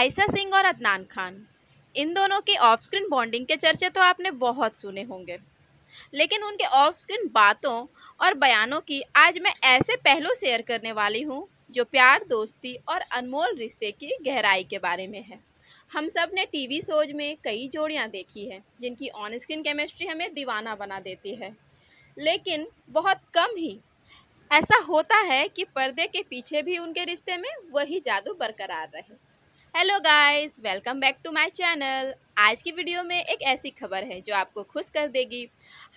आयशा सिंह और अदनान खान, इन दोनों की ऑफ स्क्रीन बॉन्डिंग के चर्चे तो आपने बहुत सुने होंगे, लेकिन उनके ऑफ स्क्रीन बातों और बयानों की आज मैं ऐसे पहलू शेयर करने वाली हूँ जो प्यार, दोस्ती और अनमोल रिश्ते की गहराई के बारे में है। हम सब ने टीवी शोज में कई जोड़ियाँ देखी हैं जिनकी ऑन स्क्रीन केमिस्ट्री हमें दीवाना बना देती है, लेकिन बहुत कम ही ऐसा होता है कि पर्दे के पीछे भी उनके रिश्ते में वही जादू बरकरार रहे। Hello guys, welcome back to my channel. आज की वीडियो में एक ऐसी खबर है जो आपको खुश कर देगी।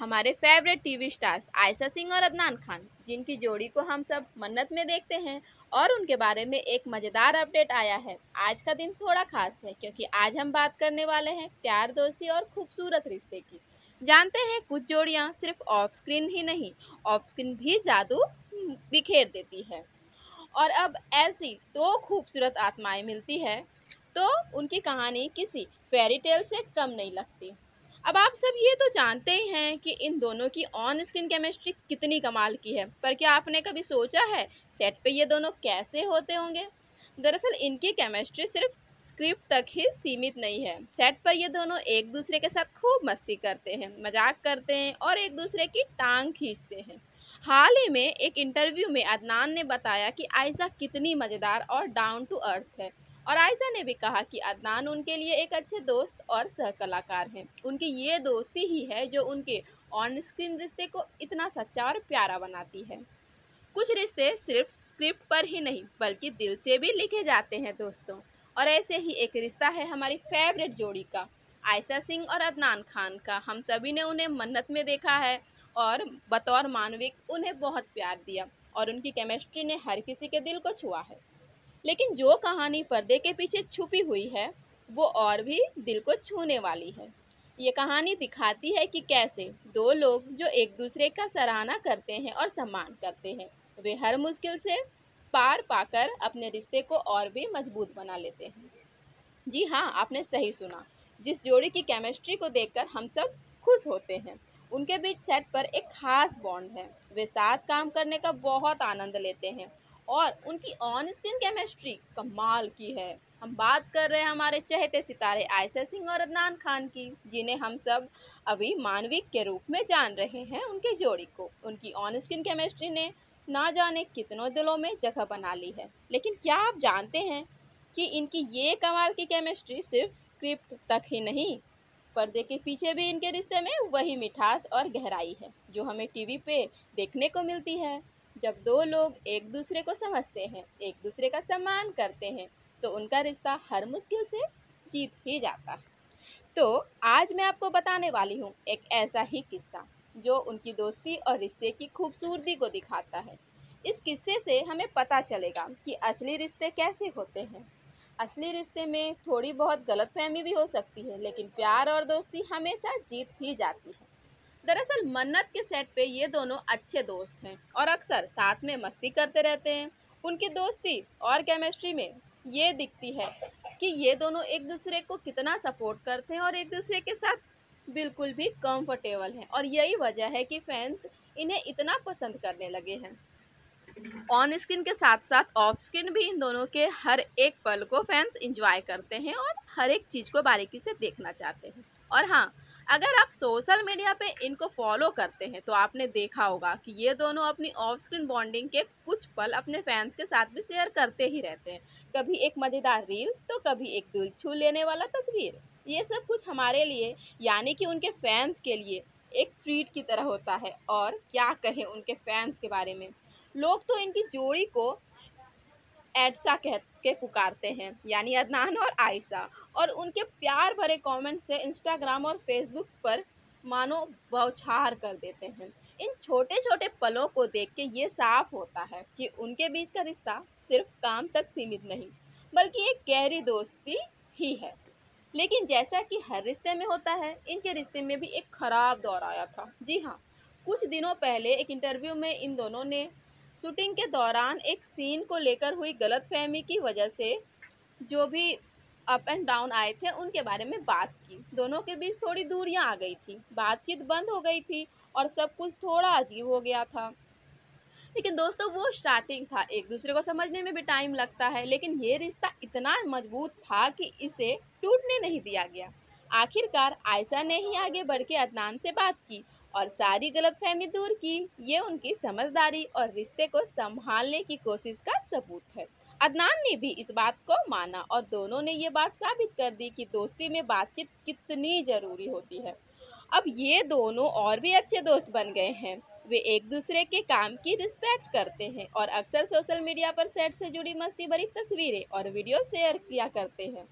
हमारे favourite TV stars Ayesha Singh और अदनान खान, जिनकी जोड़ी को हम सब मन्नत में देखते हैं, और उनके बारे में एक मज़ेदार अपडेट आया है। आज का दिन थोड़ा खास है क्योंकि आज हम बात करने वाले हैं प्यार, दोस्ती और खूबसूरत रिश्ते की। जानते हैं, कुछ जोड़ियाँ सिर्फ ऑफ स्क्रीन ही नहीं, ऑफ स्क्रीन भी जादू बिखेर देती है। और अब ऐसी दो खूबसूरत आत्माएं मिलती है तो उनकी कहानी किसी फेरी टेल से कम नहीं लगती। अब आप सब ये तो जानते ही हैं कि इन दोनों की ऑन स्क्रीन केमिस्ट्री कितनी कमाल की है, पर क्या आपने कभी सोचा है सेट पे ये दोनों कैसे होते होंगे? दरअसल इनकी केमिस्ट्री सिर्फ स्क्रिप्ट तक ही सीमित नहीं है। सेट पर ये दोनों एक दूसरे के साथ खूब मस्ती करते हैं, मजाक करते हैं और एक दूसरे की टांग खींचते हैं। हाल ही में एक इंटरव्यू में अदनान ने बताया कि आयशा कितनी मज़ेदार और डाउन टू अर्थ है, और आयशा ने भी कहा कि अदनान उनके लिए एक अच्छे दोस्त और सहकलाकार हैं। उनकी ये दोस्ती ही है जो उनके ऑन स्क्रीन रिश्ते को इतना सच्चा और प्यारा बनाती है। कुछ रिश्ते सिर्फ स्क्रिप्ट पर ही नहीं बल्कि दिल से भी लिखे जाते हैं दोस्तों, और ऐसे ही एक रिश्ता है हमारी फेवरेट जोड़ी का, आयशा सिंह और अदनान खान का। हम सभी ने उन्हें मन्नत में देखा है और बतौर मानविक उन्हें बहुत प्यार दिया, और उनकी केमिस्ट्री ने हर किसी के दिल को छुआ है। लेकिन जो कहानी पर्दे के पीछे छुपी हुई है वो और भी दिल को छूने वाली है। ये कहानी दिखाती है कि कैसे दो लोग जो एक दूसरे का सराहना करते हैं और सम्मान करते हैं, वे हर मुश्किल से पार पाकर अपने रिश्ते को और भी मजबूत बना लेते हैं। जी हाँ, आपने सही सुना। जिस जोड़ी की केमिस्ट्री को देखकर हम सब खुश होते हैं, उनके बीच सेट पर एक खास बॉन्ड है। वे साथ काम करने का बहुत आनंद लेते हैं और उनकी ऑन स्क्रीन केमिस्ट्री कमाल की है। हम बात कर रहे हैं हमारे चहेते सितारे आयशा सिंह और अदनान खान की, जिन्हें हम सब अभी मानविक के रूप में जान रहे हैं। उनके जोड़ी को उनकी ऑन स्क्रीन केमिस्ट्री ने ना जाने कितनों दिलों में जगह बना ली है। लेकिन क्या आप जानते हैं कि इनकी ये कमाल की केमिस्ट्री सिर्फ स्क्रिप्ट तक ही नहीं, पर्दे के पीछे भी इनके रिश्ते में वही मिठास और गहराई है जो हमें टीवी पे देखने को मिलती है। जब दो लोग एक दूसरे को समझते हैं, एक दूसरे का सम्मान करते हैं, तो उनका रिश्ता हर मुश्किल से जीत ही जाता है। तो आज मैं आपको बताने वाली हूँ एक ऐसा ही किस्सा जो उनकी दोस्ती और रिश्ते की खूबसूरती को दिखाता है। इस किस्से से हमें पता चलेगा कि असली रिश्ते कैसे होते हैं। असली रिश्ते में थोड़ी बहुत गलतफहमी भी हो सकती है, लेकिन प्यार और दोस्ती हमेशा जीत ही जाती है। दरअसल मन्नत के सेट पे ये दोनों अच्छे दोस्त हैं और अक्सर साथ में मस्ती करते रहते हैं। उनकी दोस्ती और केमिस्ट्री में ये दिखती है कि ये दोनों एक दूसरे को कितना सपोर्ट करते हैं और एक दूसरे के साथ बिल्कुल भी कंफर्टेबल हैं, और यही वजह है कि फैंस इन्हें इतना पसंद करने लगे हैं। ऑन स्क्रीन के साथ साथ ऑफ स्क्रीन भी इन दोनों के हर एक पल को फैंस एंजॉय करते हैं और हर एक चीज़ को बारीकी से देखना चाहते हैं। और हाँ, अगर आप सोशल मीडिया पे इनको फॉलो करते हैं तो आपने देखा होगा कि ये दोनों अपनी ऑफ स्क्रीन बॉन्डिंग के कुछ पल अपने फैंस के साथ भी शेयर करते ही रहते हैं। कभी एक मज़ेदार रील तो कभी एक दिल छू लेने वाला तस्वीर। ये सब कुछ हमारे लिए यानी कि उनके फैंस के लिए एक ट्रीट की तरह होता है। और क्या कहें उनके फैंस के बारे में, लोग तो इनकी जोड़ी को एडसा कह के पुकारते हैं, यानी अदनान और आयशा, और उनके प्यार भरे कमेंट से इंस्टाग्राम और फेसबुक पर मानो बौछार कर देते हैं। इन छोटे छोटे पलों को देख के ये साफ होता है कि उनके बीच का रिश्ता सिर्फ काम तक सीमित नहीं बल्कि एक गहरी दोस्ती ही है। लेकिन जैसा कि हर रिश्ते में होता है, इनके रिश्ते में भी एक खराब दौर आया था। जी हाँ, कुछ दिनों पहले एक इंटरव्यू में इन दोनों ने शूटिंग के दौरान एक सीन को लेकर हुई गलतफहमी की वजह से जो भी अप एंड डाउन आए थे उनके बारे में बात की। दोनों के बीच थोड़ी दूरियां आ गई थी, बातचीत बंद हो गई थी और सब कुछ थोड़ा अजीब हो गया था। लेकिन दोस्तों वो स्टार्टिंग था, एक दूसरे को समझने में भी टाइम लगता है, लेकिन ये रिश्ता इतना मजबूत था कि इसे टूटने नहीं दिया गया। आखिरकार आयशा ने ही आगे बढ़ के अदनान से बात की और सारी गलतफहमी दूर की। ये उनकी समझदारी और रिश्ते को संभालने की कोशिश का सबूत है। अदनान ने भी इस बात को माना और दोनों ने ये बात साबित कर दी कि दोस्ती में बातचीत कितनी ज़रूरी होती है। अब ये दोनों और भी अच्छे दोस्त बन गए हैं। वे एक दूसरे के काम की रिस्पेक्ट करते हैं और अक्सर सोशल मीडिया पर सेट से जुड़ी मस्ती भरी तस्वीरें और वीडियो शेयर किया करते हैं।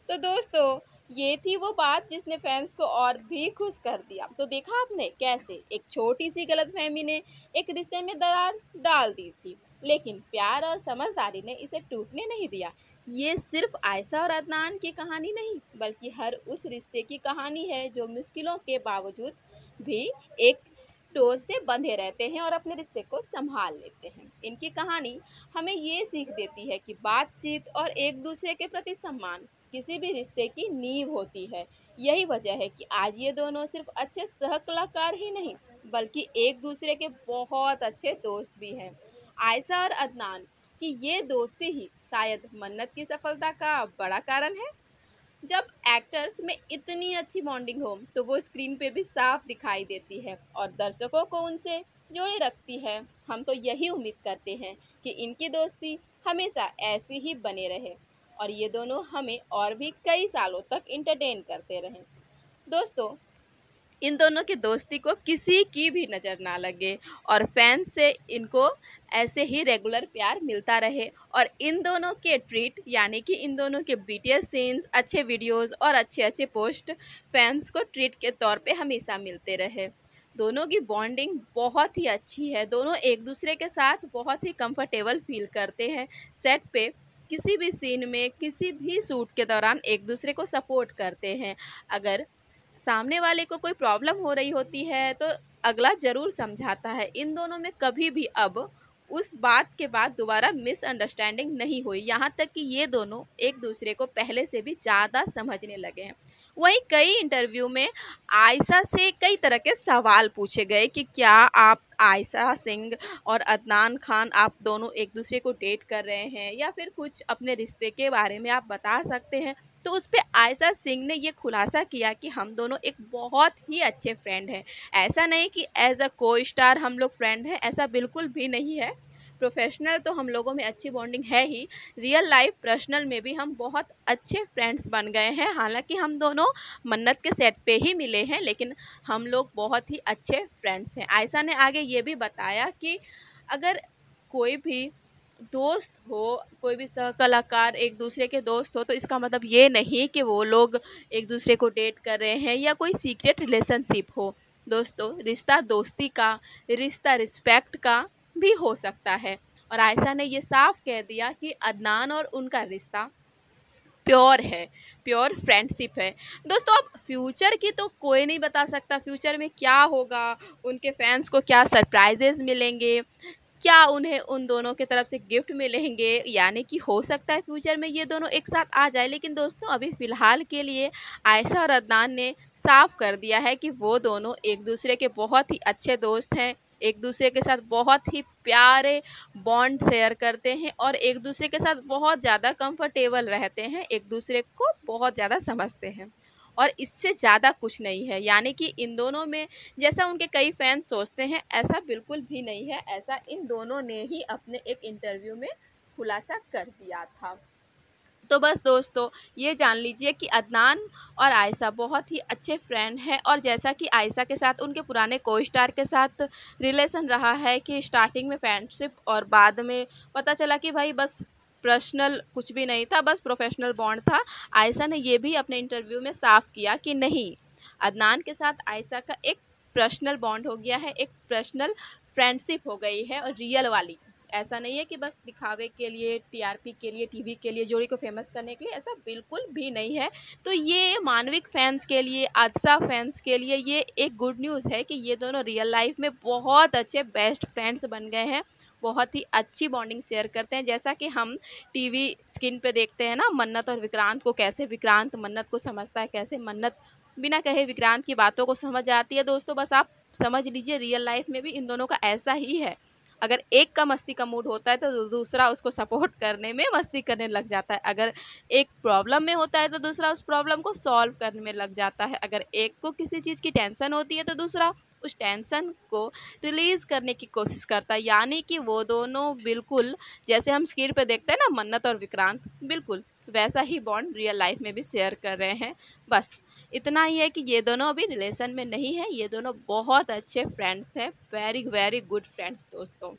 तो दोस्तों, ये थी वो बात जिसने फैंस को और भी खुश कर दिया। तो देखा आपने कैसे एक छोटी सी गलतफहमी ने एक रिश्ते में दरार डाल दी थी, लेकिन प्यार और समझदारी ने इसे टूटने नहीं दिया। ये सिर्फ आयशा और अदनान की कहानी नहीं, बल्कि हर उस रिश्ते की कहानी है जो मुश्किलों के बावजूद भी एक डोर से बंधे रहते हैं और अपने रिश्ते को संभाल लेते हैं। इनकी कहानी हमें ये सीख देती है कि बातचीत और एक दूसरे के प्रति सम्मान किसी भी रिश्ते की नींव होती है। यही वजह है कि आज ये दोनों सिर्फ अच्छे सह कलाकार ही नहीं, बल्कि एक दूसरे के बहुत अच्छे दोस्त भी हैं। आयशा और अदनान की ये दोस्ती ही शायद मन्नत की सफलता का बड़ा कारण है। जब एक्टर्स में इतनी अच्छी बॉन्डिंग हो तो वो स्क्रीन पे भी साफ दिखाई देती है और दर्शकों को उनसे जोड़े रखती है। हम तो यही उम्मीद करते हैं कि इनकी दोस्ती हमेशा ऐसी ही बने रहे और ये दोनों हमें और भी कई सालों तक इंटरटेन करते रहें। दोस्तों, इन दोनों की दोस्ती को किसी की भी नज़र ना लगे और फैंस से इनको ऐसे ही रेगुलर प्यार मिलता रहे और इन दोनों के ट्रीट यानी कि इन दोनों के बीटीएस सीन्स, अच्छे वीडियोस और अच्छे अच्छे पोस्ट फैंस को ट्रीट के तौर पे हमेशा मिलते रहे। दोनों की बॉन्डिंग बहुत ही अच्छी है। दोनों एक दूसरे के साथ बहुत ही कंफर्टेबल फील करते हैं। सेट पे किसी भी सीन में, किसी भी शूट के दौरान एक दूसरे को सपोर्ट करते हैं। अगर सामने वाले को कोई प्रॉब्लम हो रही होती है तो अगला ज़रूर समझाता है। इन दोनों में कभी भी अब उस बात के बाद दोबारा मिसअंडरस्टैंडिंग नहीं हुई, यहाँ तक कि ये दोनों एक दूसरे को पहले से भी ज़्यादा समझने लगे हैं। वहीं कई इंटरव्यू में आयशा से कई तरह के सवाल पूछे गए कि क्या आप आयशा सिंह और अदनान खान आप दोनों एक दूसरे को डेट कर रहे हैं या फिर कुछ अपने रिश्ते के बारे में आप बता सकते हैं। तो उस पे आयशा सिंह ने ये खुलासा किया कि हम दोनों एक बहुत ही अच्छे फ्रेंड हैं। ऐसा नहीं कि एज अ को स्टार हम लोग फ्रेंड हैं, ऐसा बिल्कुल भी नहीं है। प्रोफेशनल तो हम लोगों में अच्छी बॉन्डिंग है ही, रियल लाइफ पर्सनल में भी हम बहुत अच्छे फ्रेंड्स बन गए हैं। हालांकि हम दोनों मन्नत के सेट पे ही मिले हैं, लेकिन हम लोग बहुत ही अच्छे फ्रेंड्स हैं। आयशा ने आगे ये भी बताया कि अगर कोई भी दोस्त हो, कोई भी सह कलाकार एक दूसरे के दोस्त हो, तो इसका मतलब ये नहीं कि वो लोग एक दूसरे को डेट कर रहे हैं या कोई सीक्रेट रिलेशनशिप हो। दोस्तों, रिश्ता दोस्ती का, रिश्ता रिस्पेक्ट का भी हो सकता है और आयशा ने ये साफ कह दिया कि अदनान और उनका रिश्ता प्योर है, प्योर फ्रेंडशिप है। दोस्तों, अब फ्यूचर की तो कोई नहीं बता सकता, फ्यूचर में क्या होगा, उनके फैंस को क्या सरप्राइजेज मिलेंगे, क्या उन्हें उन दोनों की तरफ से गिफ्ट मिलेंगे, यानी कि हो सकता है फ्यूचर में ये दोनों एक साथ आ जाए। लेकिन दोस्तों, अभी फ़िलहाल के लिए आयशा और अदनान ने साफ कर दिया है कि वो दोनों एक दूसरे के बहुत ही अच्छे दोस्त हैं, एक दूसरे के साथ बहुत ही प्यारे बॉन्ड शेयर करते हैं और एक दूसरे के साथ बहुत ज़्यादा कंफर्टेबल रहते हैं, एक दूसरे को बहुत ज़्यादा समझते हैं और इससे ज़्यादा कुछ नहीं है। यानी कि इन दोनों में जैसा उनके कई फैंस सोचते हैं, ऐसा बिल्कुल भी नहीं है। ऐसा इन दोनों ने ही अपने एक इंटरव्यू में खुलासा कर दिया था। तो बस दोस्तों, ये जान लीजिए कि अदनान और आयशा बहुत ही अच्छे फ्रेंड हैं और जैसा कि आयशा के साथ उनके पुराने को स्टार के साथ रिलेशन रहा है कि स्टार्टिंग में फ्रेंडशिप और बाद में पता चला कि भाई बस पर्सनल कुछ भी नहीं था, बस प्रोफेशनल बॉन्ड था। आयशा ने ये भी अपने इंटरव्यू में साफ किया कि नहीं, अदनान के साथ आयशा का एक पर्सनल बॉन्ड हो गया है, एक पर्सनल फ्रेंडशिप हो गई है और रियल वाली। ऐसा नहीं है कि बस दिखावे के लिए, टीआरपी के लिए, टीवी के लिए, जोड़ी को फेमस करने के लिए, ऐसा बिल्कुल भी नहीं है। तो ये मानविक फैंस के लिए, आदशा फैंस के लिए ये एक गुड न्यूज़ है कि ये दोनों रियल लाइफ में बहुत अच्छे बेस्ट फ्रेंड्स बन गए हैं, बहुत ही अच्छी बॉन्डिंग शेयर करते हैं। जैसा कि हम टीवी स्क्रीन पे देखते हैं ना, मन्नत और विक्रांत को, कैसे विक्रांत मन्नत को समझता है, कैसे मन्नत बिना कहे विक्रांत की बातों को समझ आती है। दोस्तों, बस आप समझ लीजिए रियल लाइफ में भी इन दोनों का ऐसा ही है। अगर एक का मस्ती का मूड होता है तो दूसरा उसको सपोर्ट करने में मस्ती करने लग जाता है। अगर एक प्रॉब्लम में होता है तो दूसरा उस प्रॉब्लम को सॉल्व करने में लग जाता है। अगर एक को किसी चीज़ की टेंशन होती है तो दूसरा उस टेंशन को रिलीज़ करने की कोशिश करता है। यानी कि वो दोनों बिल्कुल, जैसे हम स्क्रीन पे देखते हैं ना मन्नत और विक्रांत, बिल्कुल वैसा ही बॉन्ड रियल लाइफ में भी शेयर कर रहे हैं। बस इतना ही है कि ये दोनों अभी रिलेशन में नहीं है, ये दोनों बहुत अच्छे फ्रेंड्स हैं, वेरी वेरी गुड फ्रेंड्स दोस्तों।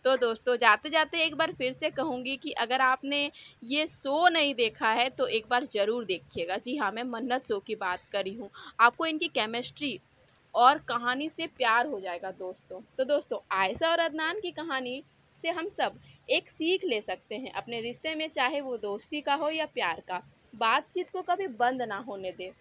तो दोस्तों जाते जाते एक बार फिर से कहूँगी कि अगर आपने ये शो नहीं देखा है तो एक बार ज़रूर देखिएगा। जी हाँ, मैं मन्नत शो की बात करी हूँ। आपको इनकी केमिस्ट्री और कहानी से प्यार हो जाएगा दोस्तों। तो दोस्तों आयशा और अदनान की कहानी से हम सब एक सीख ले सकते हैं अपने रिश्ते में, चाहे वो दोस्ती का हो या प्यार का। बातचीत को कभी बंद ना होने दे।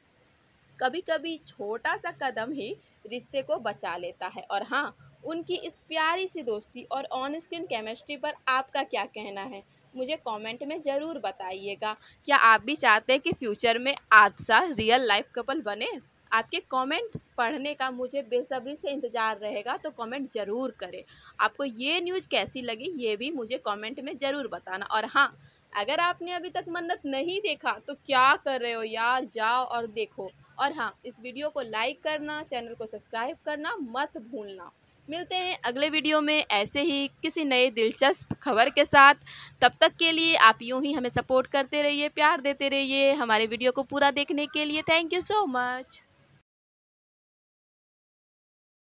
कभी कभी छोटा सा कदम ही रिश्ते को बचा लेता है। और हाँ, उनकी इस प्यारी सी दोस्ती और ऑन स्क्रीन केमिस्ट्री पर आपका क्या कहना है, मुझे कमेंट में ज़रूर बताइएगा। क्या आप भी चाहते हैं कि फ्यूचर में आदशा रियल लाइफ कपल बने? आपके कमेंट्स पढ़ने का मुझे बेसब्री से इंतज़ार रहेगा, तो कमेंट ज़रूर करें। आपको ये न्यूज़ कैसी लगी ये भी मुझे कमेंट में ज़रूर बताना। और हाँ, अगर आपने अभी तक मन्नत नहीं देखा तो क्या कर रहे हो यार, जाओ और देखो। और हाँ, इस वीडियो को लाइक करना, चैनल को सब्सक्राइब करना मत भूलना। मिलते हैं अगले वीडियो में ऐसे ही किसी नए दिलचस्प खबर के साथ। तब तक के लिए आप यूं ही हमें सपोर्ट करते रहिए, प्यार देते रहिए। हमारे वीडियो को पूरा देखने के लिए थैंक यू सो मच।